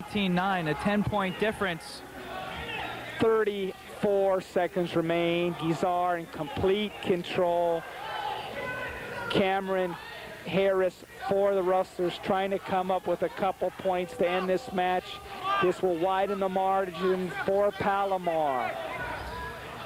19-9, a 10-point difference. 34 seconds remain. Guizar in complete control. Cameron Harris for the Rustlers trying to come up with a couple points to end this match. This will widen the margin for Palomar.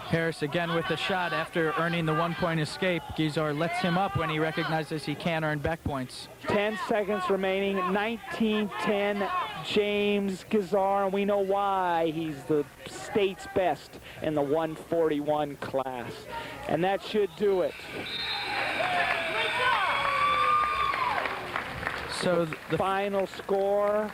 Harris again with the shot after earning the 1-point escape. Guizar lets him up when he recognizes he can earn back points. 10 seconds remaining, 19-10, James Guizar, and we know why. He's the state's best in the 141 class. And that should do it. So the final score.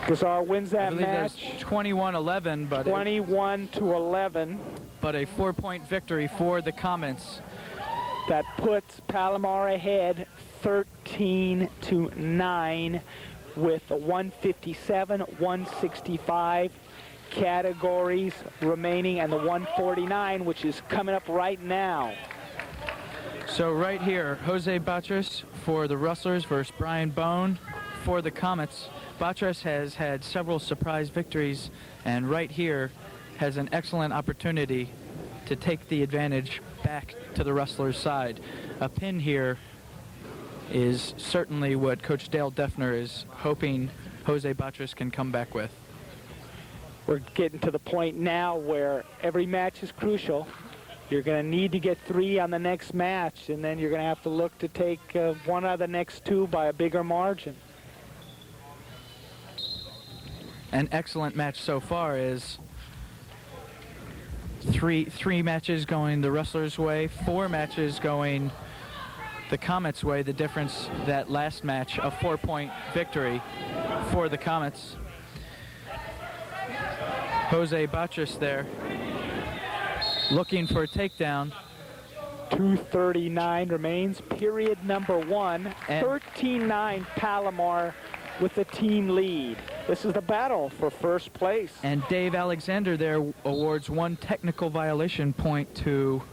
Guizar wins that match. 21-11, but 21-11. But a 4-point victory for the Comets. That puts Palomar ahead 13-9 with the 157, 165 categories remaining and the 149, which is coming up right now. So right here, Jose Batras for the Rustlers versus Brian Bone for the Comets. Batras has had several surprise victories, and right here has an excellent opportunity to take the advantage back to the Rustlers' side. A pin here is certainly what Coach Dale Defner is hoping Jose Batras can come back with. We're getting to the point now where every match is crucial. You're going to need to get 3 on the next match, and then you're going to have to look to take 1 out of the next 2 by a bigger margin. An excellent match so far is three matches going the Rustlers' way, 4 matches going the Comets' way. The difference, that last match, a 4-point victory for the Comets. Jose Batras there, looking for a takedown. 2:39 remains, period number 1. 13-9 Palomar with the team lead. This is the battle for first place. And Dave Alexander there awards 1 technical violation point to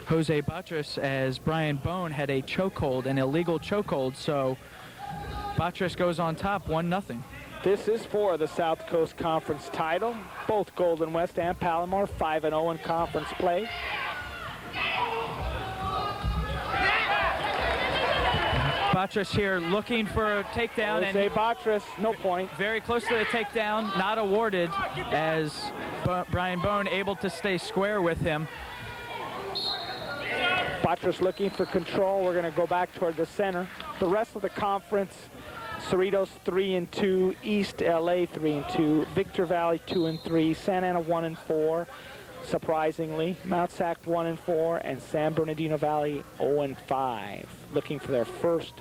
Jose Batras, as Brian Bone had a chokehold, an illegal chokehold, so Batras goes on top 1-0. This is for the South Coast Conference title. Both Golden West and Palomar 5-0 in conference play. Batras here looking for a takedown. Jose Batras, no point. Very close to the takedown, not awarded, as Brian Bone able to stay square with him. Batras looking for control. We're going to go back toward the center. The rest of the conference, Cerritos 3-2, East LA 3-2, Victor Valley 2-3, Santa Ana 1-4. Surprisingly, Mount Sac 1-4, and San Bernardino Valley 0-5, looking for their first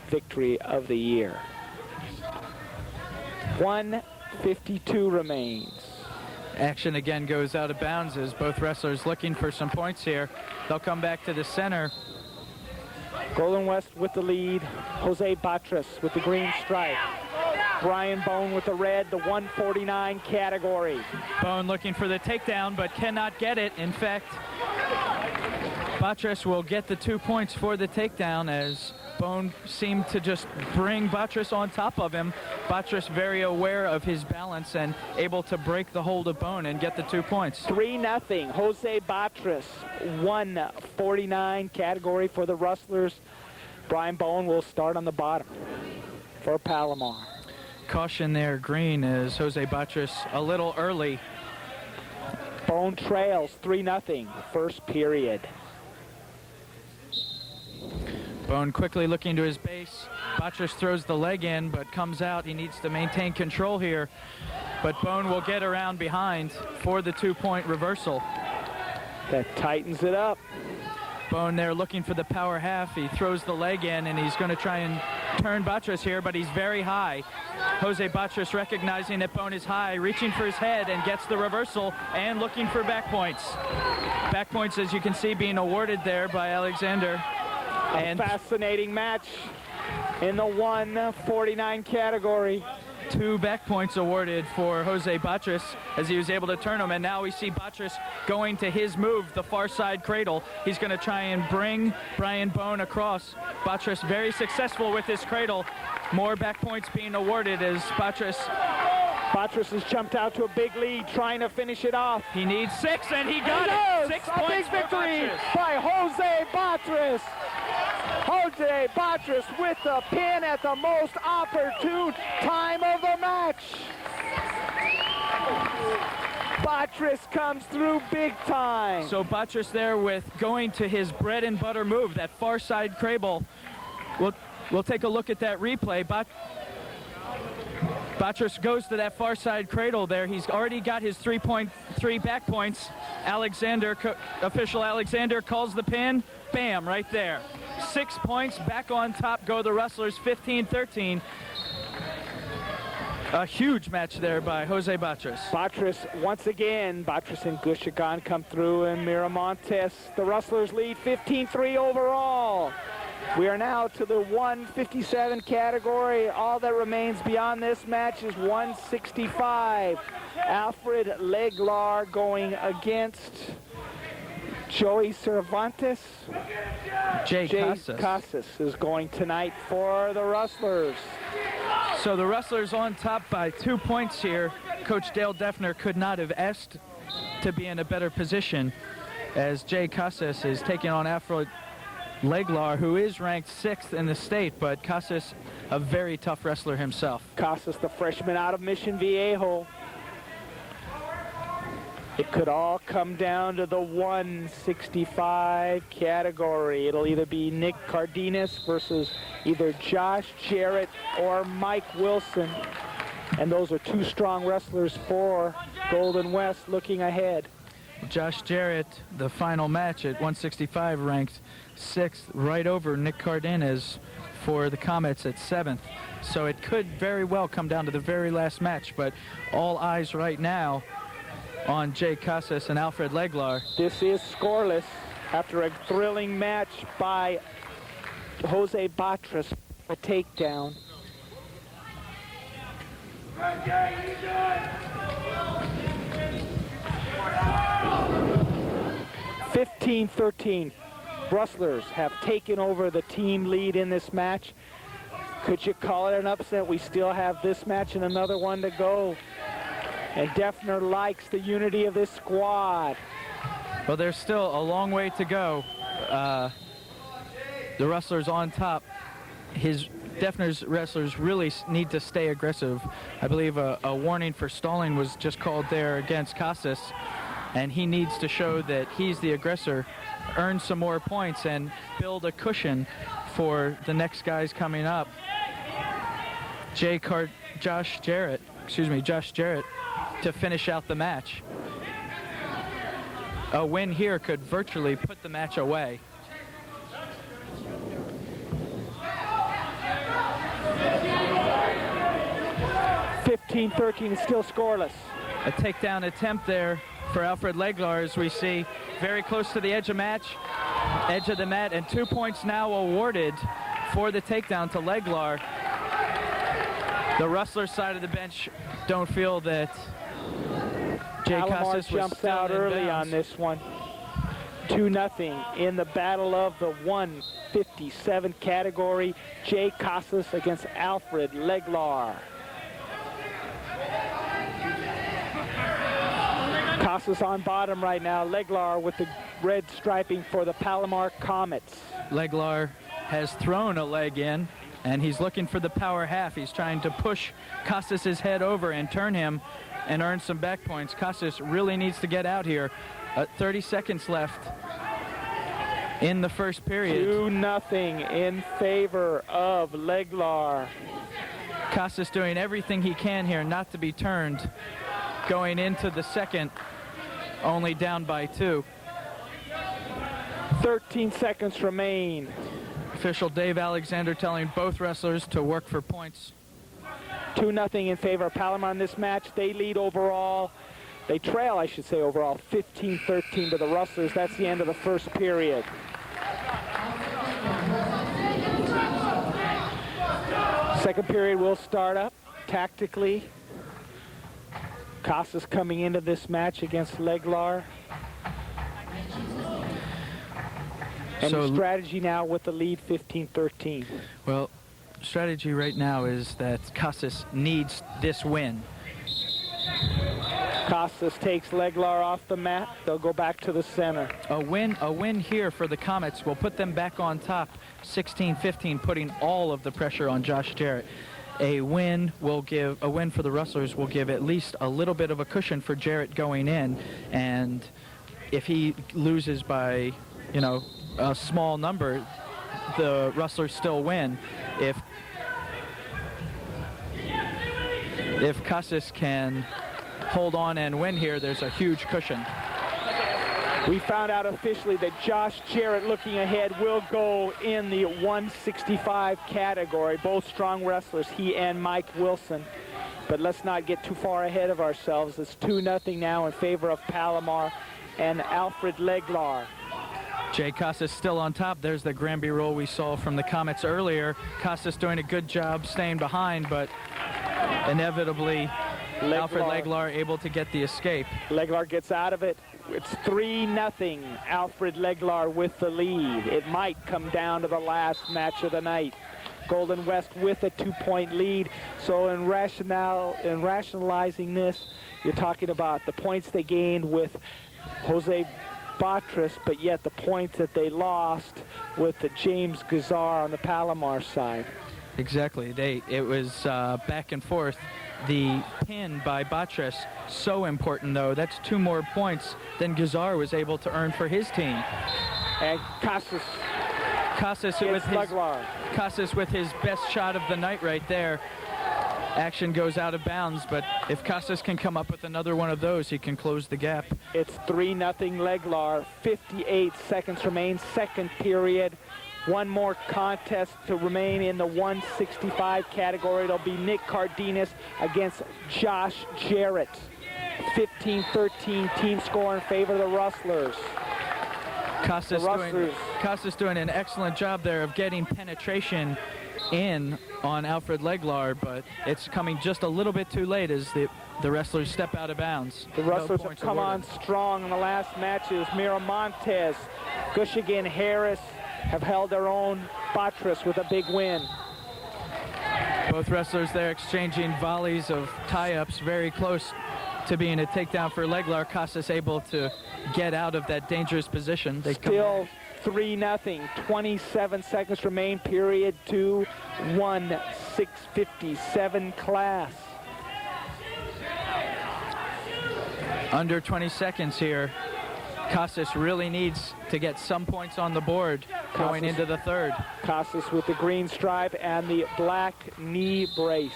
victory of the year. 1:52 remains. Action again goes out of bounds as both wrestlers looking for some points here. They'll come back to the center. Golden West with the lead. Jose Batras with the green stripe. Brian Bone with the red, the 149 category. Bone looking for the takedown, but cannot get it. In fact, Batras will get the 2 points for the takedown, as Bone seemed to just bring Batras on top of him. Batras very aware of his balance and able to break the hold of Bone and get the 2 points. 3-0. Jose Batras, 149 category for the Rustlers. Brian Bone will start on the bottom for Palomar. Caution there, green, as Jose Batras a little early. Bone trails 3-0, first period. Bone quickly looking to his base. Batras throws the leg in, but comes out. He needs to maintain control here. But Bone will get around behind for the 2-point reversal. That tightens it up. Bone there looking for the power half. He throws the leg in, and he's going to try and turn Batras here, but he's very high. Jose Batras recognizing that Bone is high, reaching for his head, and gets the reversal and looking for back points. Back points, as you can see, being awarded there by Alexander. A fascinating match in the 149 category. 2 back points awarded for Jose Batras as he was able to turn him, and now we see Batras going to his move, the far side cradle. He's going to try and bring Brian Bone across. Batras very successful with this cradle. More back points being awarded as Batras has jumped out to a big lead, trying to finish it off. He needs 6, and he got it. 6 points. A big victory by Jose Batras. Jose Batras with the pin at the most opportune time of the match. Batras comes through big time. So Batras there with going to his bread and butter move, that far side cradle. We'll take a look at that replay. Batras goes to that far side cradle there. He's already got his 3.3 back points. Official Alexander calls the pin. Bam, right there. 6 points, back on top go the wrestlers, 15-13. A huge match there by Jose Batras. Batras, once again, Batras and Gushagan come through, and Miramontes. The wrestlers lead 15-3 overall. We are now to the 157 category. All that remains beyond this match is 165. Alfred Leglar going against Joey Cervantes. Jay Casas is going tonight for the wrestlers. So the wrestlers on top by 2 points here. Coach Dale Defner could not have asked to be in a better position as Jay Casas is taking on Alfred Leglar, who is ranked 6th in the state, but Casas, a very tough wrestler himself. Casas, the freshman out of Mission Viejo. It could all come down to the 165 category. It'll either be Nick Cardenas versus either Josh Jarrett or Mike Wilson. And those are 2 strong wrestlers for Golden West looking ahead. Josh Jarrett, the final match at 165, ranked 6th, right over Nick Cardenas for the Comets at 7th. So it could very well come down to the very last match, but all eyes right now on Jay Casas and Alfred Leglar. This is scoreless after a thrilling match by Jose Batras, a takedown. 15-13. Wrestlers have taken over the team lead in this match. Could you call it an upset? We still have this match and another one to go. And Defner likes the unity of this squad. Well, there's still a long way to go. The wrestlers on top, Defner's wrestlers really need to stay aggressive. I believe a warning for stalling was just called there against Casas, and he needs to show that he's the aggressor, earn some more points, and build a cushion for the next guys coming up. Josh Jarrett to finish out the match. A win here could virtually put the match away. (15-13) is still scoreless. A takedown attempt there for Alfred Leglar, as we see, very close to the edge of the mat, and 2 points now awarded for the takedown to Leglar. The wrestler side of the bench don't feel that Jay Palomar Casas was jumps still out in early bounds. on this one. 2-0 in the battle of the 157 category. Jay Casas against Alfred Leglar. Casas on bottom right now. Leglar with the red striping for the Palomar Comets. Leglar has thrown a leg in, and he's looking for the power half. He's trying to push Casas' head over and turn him and earn some back points. Casas really needs to get out here. 30 seconds left in the first period. 2-0 in favor of Leglar. Casas doing everything he can here not to be turned. Going into the second, only down by 2. 13 seconds remain. Official Dave Alexander telling both wrestlers to work for points. 2-0 in favor of Palomar in this match. They lead overall. They trail, I should say, overall 15-13 to the wrestlers. That's the end of the first period. Second period will start up. tactically. Casas coming into this match against Leglar. And So, the strategy now with the lead 15-13. Well, strategy right now is that Casas needs this win. Casas takes Leglar off the mat. They'll go back to the center. A win here for the Comets will put them back on top, 16-15, putting all of the pressure on Josh Jarrett. A win for the Rustlers will give at least a little bit of a cushion for Jarrett going in, and if he loses by, you know, a small number, the Rustlers still win. If Casas can hold on and win here, there's a huge cushion. We found out officially that Josh Jarrett, looking ahead, will go in the 165 category. Both strong wrestlers, he and Mike Wilson. But let's not get too far ahead of ourselves. It's 2-0 now in favor of Palomar and Alfred Leglar. Jay Casas still on top. There's the Granby roll we saw from the Comets earlier. Casas doing a good job staying behind, but inevitably Alfred Leglar able to get the escape. Leglar gets out of it. It's 3-0. Alfred Leglar with the lead. It might come down to the last match of the night. Golden West with a 2-point lead. So in rationalizing this, you're talking about the points they gained with Jose Batras, but yet the points that they lost with the James Gazar on the Palomar side. Exactly. It was back and forth. The pin by Batras, so important though. That's 2 more points than Gazar was able to earn for his team. And Casas with his best shot of the night right there. Action goes out of bounds, but if Casas can come up with another one of those, he can close the gap. It's 3-0 Leglar. 58 seconds remain, second period. One more contest to remain in the 165 category. It'll be Nick Cardenas against Josh Jarrett. 15-13 team score in favor of the Rustlers. Casas doing an excellent job there of getting penetration in on Alfred Leglar, but it's coming just a little bit too late as the wrestlers step out of bounds. The Rustlers have come on strong in the last matches. Miramontes, Gushigan, Harris have held their own. Batras with a big win. Both wrestlers there exchanging volleys of tie-ups, very close to being a takedown for Leglar. Casas able to get out of that dangerous position. Still 3-0. 27 seconds remain. Period 2. 1/657 class. Under 20 seconds here. Casas really needs to get some points on the board going into the third. Casas with the green stripe and the black knee brace.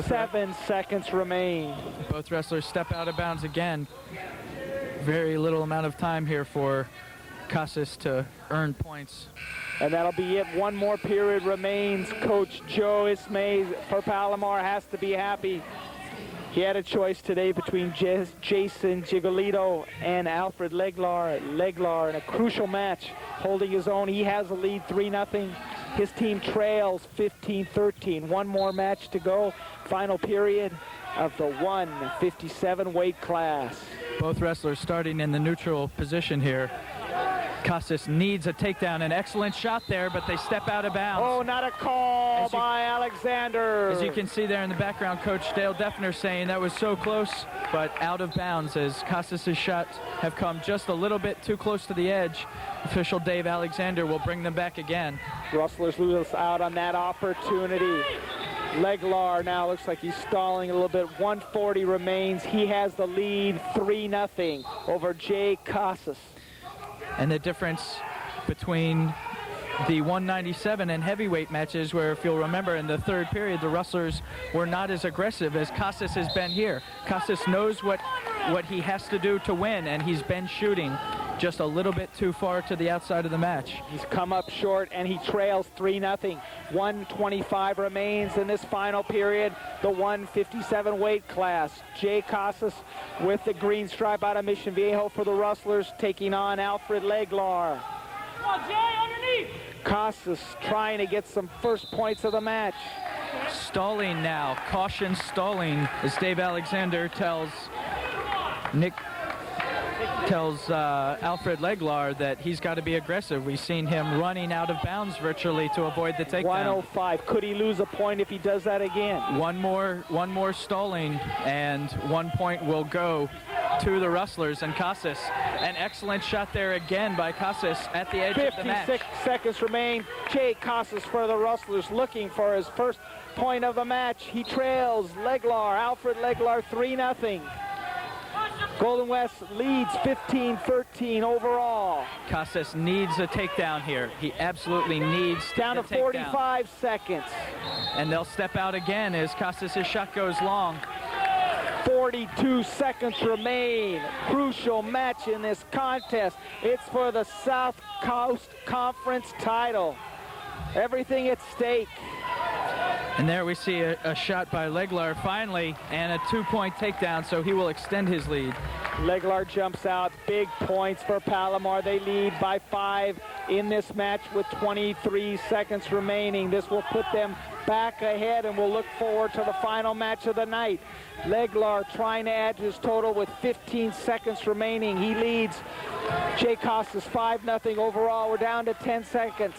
7 seconds remain. Both wrestlers step out of bounds again. Very little amount of time here for Casas to earn points. And that'll be it. One more period remains. Coach Joe Ismay for Palomar has to be happy. He had a choice today between Jason Gigolito and Alfred Leglar. Leglar in a crucial match, holding his own. He has a lead 3-0. His team trails 15-13. One more match to go. Final period of the 157 weight class. Both wrestlers starting in the neutral position here. Casas needs a takedown. An excellent shot there, but they step out of bounds. Oh, not a call by Alexander. As you can see there in the background, Coach Dale Defner saying that was so close, but out of bounds as Casas' shots have come just a little bit too close to the edge. Official Dave Alexander will bring them back again. Rustlers lose out on that opportunity. Leglar now looks like he's stalling a little bit. 140 remains. He has the lead 3-0 over Jay Casas. And the difference between the 197 and heavyweight matches, where if you'll remember in the third period, the Rustlers were not as aggressive as Casas has been here. Casas knows what he has to do to win, and he's been shooting just a little bit too far to the outside of the match. He's come up short, and he trails 3-0. 125 remains in this final period, the 157 weight class. Jay Casas with the green stripe out of Mission Viejo for the Rustlers, taking on Alfred Leglar. Come on, Jay, underneath! Casas trying to get some first points of the match. Stalling now. Caution stalling, as Dave Alexander tells Alfred Leglar that he's got to be aggressive. We've seen him running out of bounds virtually to avoid the takedown. 105. Could he lose a point if he does that again? One more stalling, and 1 point will go to the Rustlers. And Casas, an excellent shot there again by Casas at the edge of the match. 56 seconds remain. Jay Casas for the Rustlers looking for his first point of the match. He trails Leglar, Alfred Leglar, 3-0. Golden West leads 15-13 overall. Casas needs a takedown here. He absolutely needs down to 45 seconds. And they'll step out again as Casas' shot goes long. 42 seconds remain. Crucial match in this contest. It's for the South Coast Conference title. Everything at stake. And there we see a shot by Leglar finally, and a 2-point takedown, so he will extend his lead. Leglar jumps out. Big points for Palomar. They lead by 5 in this match with 23 seconds remaining. This will put them back ahead, and we'll look forward to the final match of the night. Leglar trying to add to his total with 15 seconds remaining. He leads Jay Casas 5-0 overall. We're down to 10 seconds.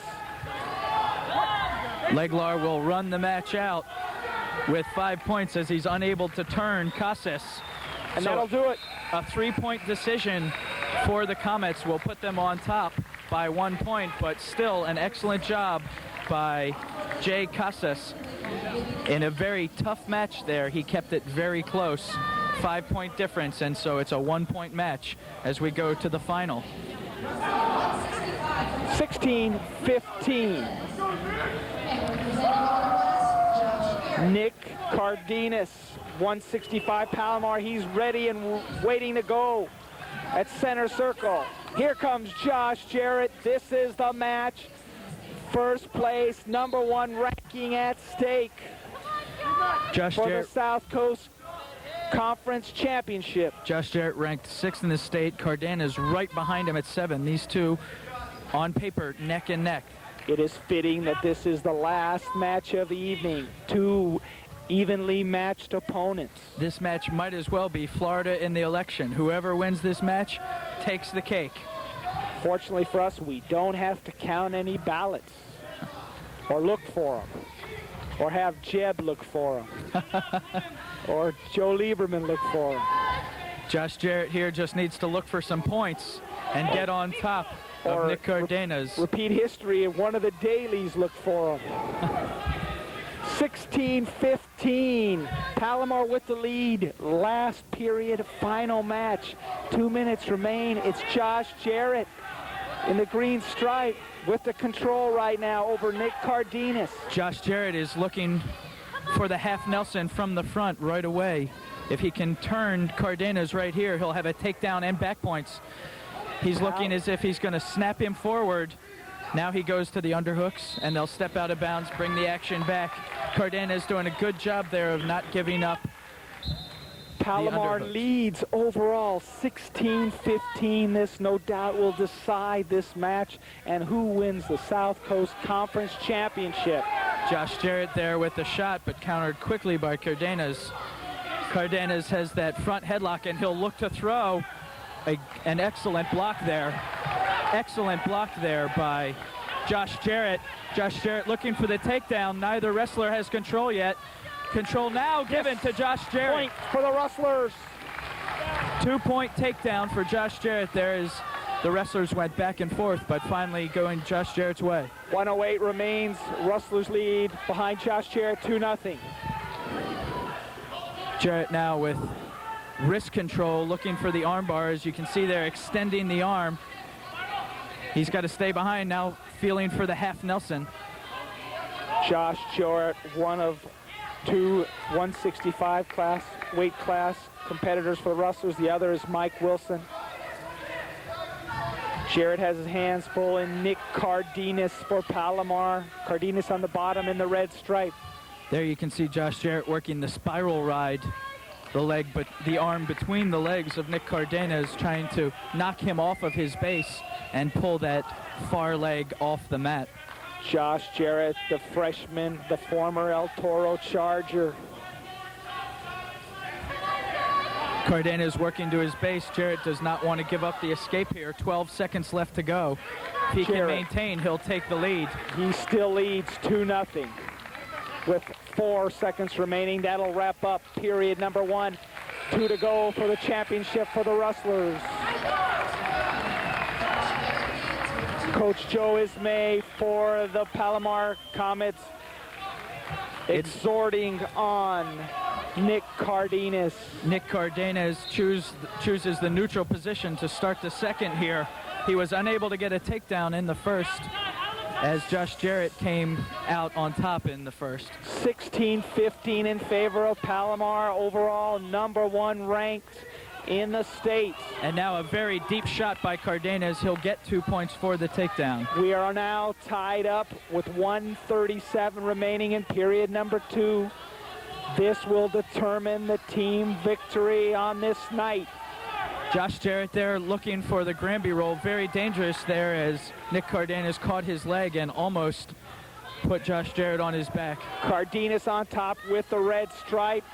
Leglar will run the match out with 5 points as he's unable to turn Casas. And so that'll do it. A 3-point decision for the Comets will put them on top by 1 point, but still an excellent job by Jay Casas. In a very tough match there, he kept it very close. 5-point difference, and so it's a 1-point match as we go to the final. 16-15. Nick Cardenas, 165 Palomar. He's ready and waiting to go at center circle. Here comes Josh Jarrett. This is the match. First place, #1 ranking at stake for the South Coast Conference Championship. Josh Jarrett ranked 6th in the state. Cardenas right behind him at 7. These two on paper neck and neck. It is fitting that this is the last match of the evening. Two evenly matched opponents. This match might as well be Florida in the election. Whoever wins this match takes the cake. Fortunately for us, we don't have to count any ballots or look for them or have Jeb look for them or Joe Lieberman look for them. Josh Jarrett here just needs to look for some points and get on top of Nick Cardenas. Repeat history, and one of the dailies look for him. 16-15. Palomar with the lead. Last period, final match. 2 minutes remain. It's Josh Jarrett in the green stripe with the control right now over Nick Cardenas. Josh Jarrett is looking for the half Nelson from the front right away. If he can turn Cardenas right here, he'll have a takedown and back points. He's looking as if he's going to snap him forward. Now he goes to the underhooks, and they'll step out of bounds, bring the action back. Cardenas doing a good job there of not giving up. Palomar leads overall 16-15. This no doubt will decide this match and who wins the South Coast Conference Championship. Josh Jarrett there with the shot, but countered quickly by Cardenas. Cardenas has that front headlock, and he'll look to throw. An excellent block there. Excellent block there by Josh Jarrett. Josh Jarrett looking for the takedown. Neither wrestler has control yet. Control now given to Josh Jarrett. Point for the wrestlers. 2-point takedown for Josh Jarrett there as the wrestlers went back and forth, but finally going Josh Jarrett's way. 1:08 remains. Wrestlers lead behind Josh Jarrett 2-0. Jarrett now with wrist control, looking for the arm bar. As you can see there, extending the arm. He's got to stay behind now, feeling for the half Nelson. Josh Jarrett, one of two 165 weight class competitors for the wrestlers. The other is Mike Wilson. Jarrett has his hands full, and Nick Cardenas for Palomar. Cardenas on the bottom in the red stripe. There you can see Josh Jarrett working the spiral ride. The arm between the legs of Nick Cardenas, trying to knock him off of his base and pull that far leg off the mat. Josh Jarrett, the freshman, the former El Toro Charger. Cardenas working to his base. Jarrett does not want to give up the escape here. 12 seconds left to go. If he can maintain, he'll take the lead. He still leads 2-0 with 4 seconds remaining. That'll wrap up period number 1. 2 to go for the championship for the Rustlers. Coach Joe Ismay for the Palomar Comets exhorting on Nick Cardenas. Nick Cardenas chooses the neutral position to start the second here. He was unable to get a takedown in the first as Josh Jarrett came out on top in the first. 16-15 in favor of Palomar, overall #1 ranked in the state. And now a very deep shot by Cardenas. He'll get 2 points for the takedown. We are now tied up with 1:37 remaining in period number 2. This will determine the team victory on this night. Josh Jarrett there looking for the Granby roll. Very dangerous there as Nick Cardenas caught his leg and almost put Josh Jarrett on his back. Cardenas on top with the red stripe.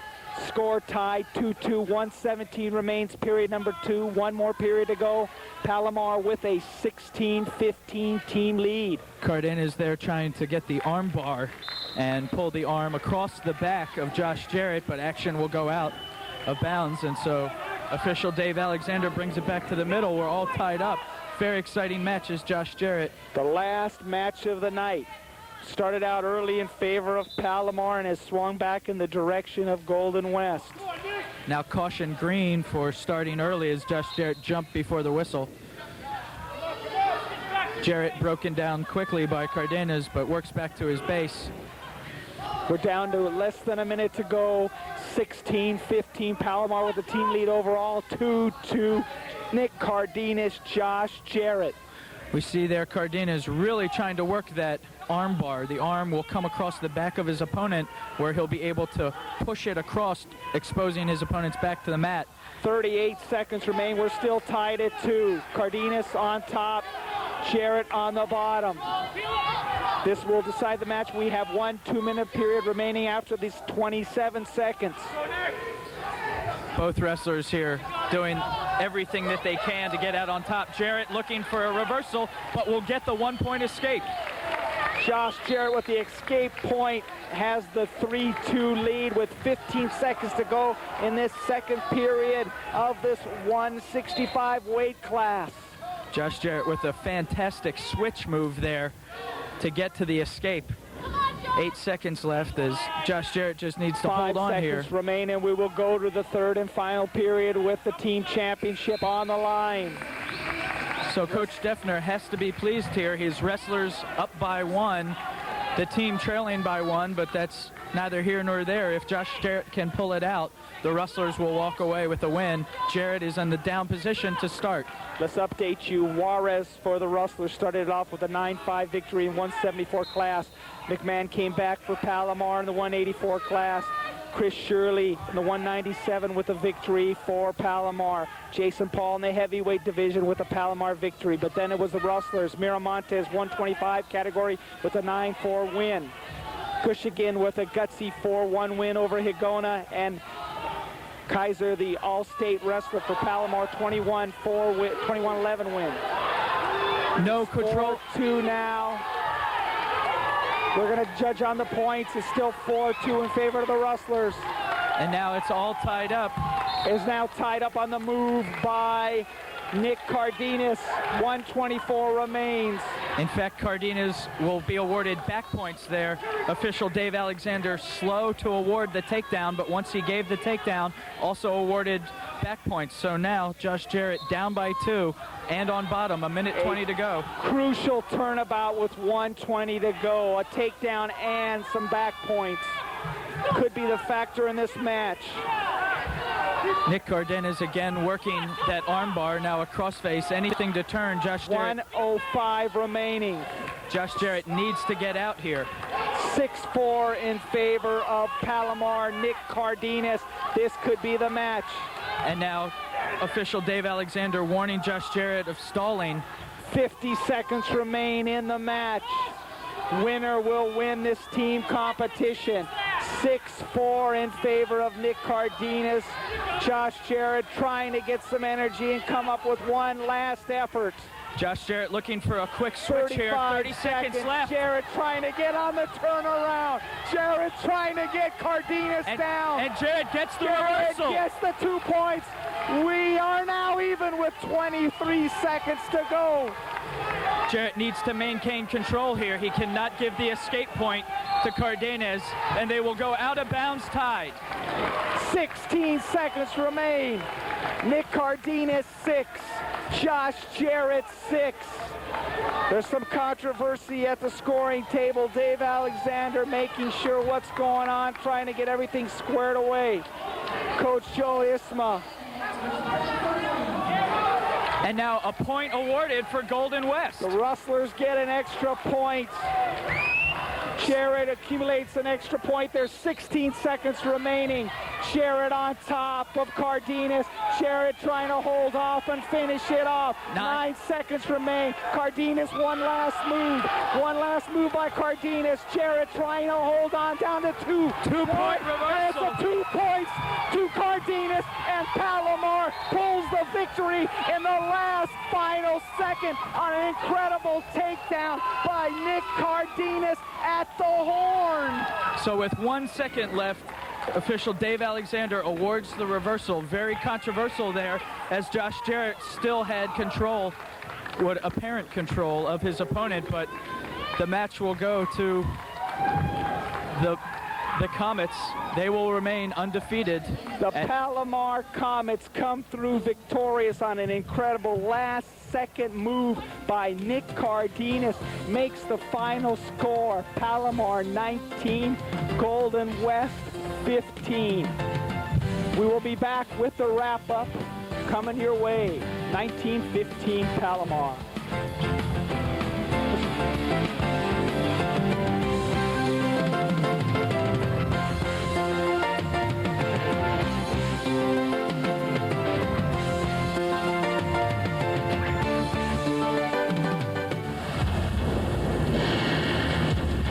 Score tied 2-2. 1:17 remains period number 2. 1 more period to go. Palomar with a 16-15 team lead. Cardenas there trying to get the arm bar and pull the arm across the back of Josh Jarrett, but action will go out of bounds, and so official Dave Alexander brings it back to the middle. We're all tied up. Very exciting match as Josh Jarrett. The last match of the night started out early in favor of Palomar and has swung back in the direction of Golden West. Now caution green for starting early as Josh Jarrett jumped before the whistle. Jarrett broken down quickly by Cardenas, but works back to his base. We're down to less than a minute to go. 16-15, Palomar with the team lead overall. 2-2, Nick Cardenas, Josh Jarrett. We see there Cardenas really trying to work that arm bar. The arm will come across the back of his opponent where he'll be able to push it across, exposing his opponent's back to the mat. 38 seconds remain. We're still tied at 2. Cardenas on top, Jarrett on the bottom. This will decide the match. We have 1 2-minute period remaining after these 27 seconds. Both wrestlers here doing everything that they can to get out on top. Jarrett looking for a reversal, but will get the 1-point escape. Josh Jarrett with the escape point has the 3-2 lead with 15 seconds to go in this second period of this 165 weight class. Josh Jarrett with a fantastic switch move there to get to the escape. 8 seconds left as Josh Jarrett just needs to hold on here. 5 seconds remain, and we will go to the third and final period with the team championship on the line. So Coach Deffner has to be pleased here. His wrestlers up by 1, the team trailing by 1, but that's neither here nor there. If Josh Jarrett can pull it out, the Rustlers will walk away with a win. Jarrett is in the down position to start. Let's update you. Juarez for the Rustlers started it off with a 9-5 victory in 174 class. McMahon came back for Palomar in the 184 class. Chris Shirley in the 197 with a victory for Palomar. Jason Paul in the heavyweight division with a Palomar victory. But then it was the Rustlers. Miramontes 125 category with a 9-4 win. Cushigan with a gutsy 4-1 win over Higona, and Kaiser, the all-state wrestler for Palomar, 21-11 win. No control. 4-2 now. We're going to judge on the points. It's still 4-2 in favor of the Rustlers. And now it's all tied up. Is now tied up on the move by Nick Cardenas. 124 remains. In fact, Cardenas will be awarded back points there. Official Dave Alexander slow to award the takedown, but once he gave the takedown, also awarded back points. So now Josh Jarrett down by 2 and on bottom, 1:20 to go. Crucial turnabout with 1:20 to go. A takedown and some back points could be the factor in this match. Nick Cardenas again working that arm bar, now a crossface, anything to turn. Josh Jarrett. 1:05 remaining. Josh Jarrett needs to get out here. 6-4 in favor of Palomar. Nick Cardenas. This could be the match. And now official Dave Alexander warning Josh Jarrett of stalling. 50 seconds remain in the match. winner will win this team competition. 6-4 in favor of Nick Cardenas. Josh Jarrett trying to get some energy and come up with one last effort. Josh Jarrett looking for a quick switch here. 30 seconds left. Jarrett trying to get on the turnaround. Jarrett trying to get Cardenas down. And Jarrett gets the Jarrett reversal. gets the 2 points. We are now even with 23 seconds to go. Jarrett needs to maintain control here. He cannot give the escape point to Cardenas, and they will go out of bounds tied. 16 seconds remain. Nick Cardenas 6, Josh Jarrett 6. There's some controversy at the scoring table. Dave Alexander making sure what's going on, trying to get everything squared away. Coach Joe Isma. And now a point awarded for Golden West. The Rustlers get an extra point. Jarrett accumulates an extra point. There's 16 seconds remaining. Jarrett on top of Cardenas. Jarrett trying to hold off and finish it off. 9 seconds remain. Cardenas one last move. One last move by Cardenas. Jarrett trying to hold on down to 2. 2-point reversal. It's a 2 points to Cardenas, and Palomar pulls the victory in the last final second on an incredible takedown by Nick Cardenas at the horn. So with 1 second left, official Dave Alexander awards the reversal. Very controversial there, as Josh Jarrett still had control, apparent control of his opponent, but the match will go to the Comets. They will remain undefeated. The Palomar Comets come through victorious on an incredible last-second move by Nick Cardenas. Makes the final score Palomar 19, Golden West 15. We will be back with the wrap-up coming your way. 19-15 Palomar.